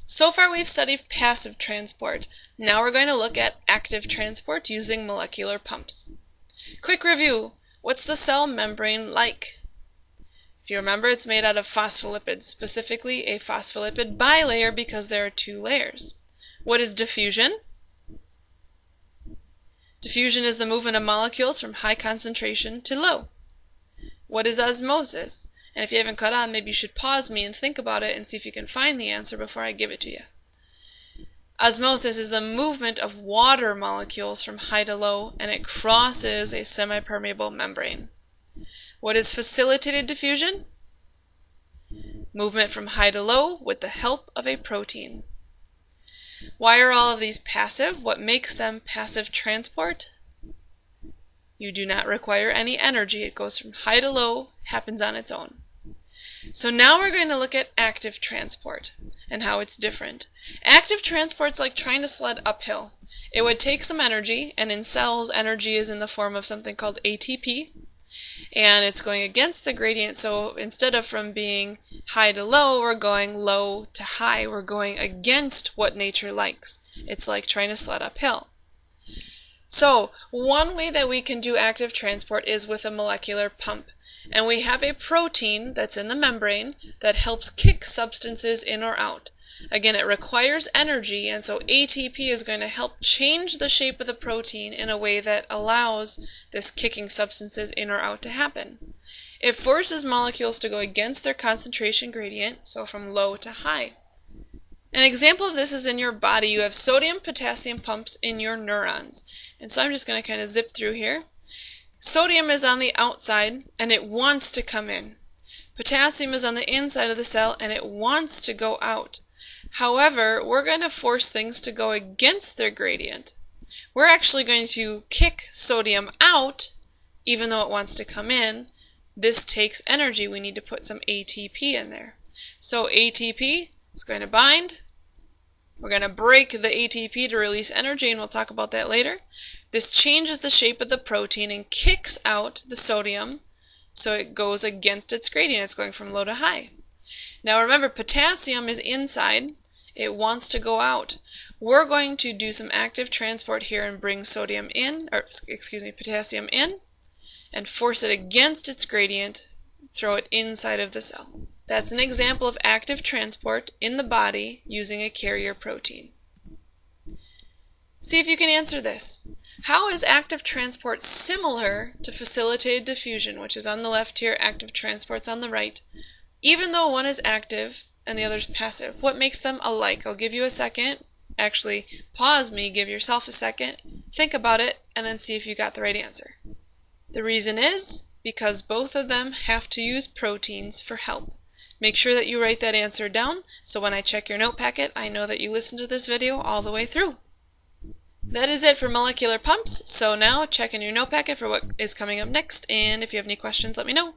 So far we've studied passive transport. Now we're going to look at active transport using molecular pumps. Quick review. What's the cell membrane like? If you remember, it's made out of phospholipids, specifically a phospholipid bilayer because there are two layers. What is diffusion? Diffusion is the movement of molecules from high concentration to low. What is osmosis? And if you haven't caught on, maybe you should pause me and think about it and see if you can find the answer before I give it to you. Osmosis is the movement of water molecules from high to low, and it crosses a semi-permeable membrane. What is facilitated diffusion? Movement from high to low with the help of a protein. Why are all of these passive? What makes them passive transport? You do not require any energy. It goes from high to low, happens on its own. So now we're going to look at active transport and how it's different. Active transport's like trying to sled uphill. It would take some energy, and in cells, energy is in the form of something called ATP, and it's going against the gradient. So instead of from being high to low, we're going low to high. We're going against what nature likes. It's like trying to sled uphill. So one way that we can do active transport is with a molecular pump. And we have a protein that's in the membrane that helps kick substances in or out. Again, it requires energy, and so ATP is going to help change the shape of the protein in a way that allows this kicking substances in or out to happen. It forces molecules to go against their concentration gradient, so from low to high. An example of this is in your body. You have sodium-potassium pumps in your neurons. And so I'm just going to kind of zip through here. Sodium is on the outside, and it wants to come in. Potassium is on the inside of the cell, and it wants to go out. However, we're going to force things to go against their gradient. We're actually going to kick sodium out, even though it wants to come in. This takes energy. We need to put some ATP in there. So ATP is going to bind. We're going to break the ATP to release energy, and we'll talk about that later. This changes the shape of the protein and kicks out the sodium, so it goes against its gradient. It's going from low to high. Now remember, potassium is inside. It wants to go out. We're going to do some active transport here and bring potassium in, and force it against its gradient, throw it inside of the cell. That's an example of active transport in the body using a carrier protein. See if you can answer this. How is active transport similar to facilitated diffusion, which is on the left here, active transport's on the right, even though one is active and the other's passive? What makes them alike? I'll give you a second. Actually, pause me, give yourself a second, think about it, and then see if you got the right answer. The reason is because both of them have to use proteins for help. Make sure that you write that answer down, so when I check your note packet, I know that you listened to this video all the way through. That is it for molecular pumps, so now check in your note packet for what is coming up next, and if you have any questions, let me know.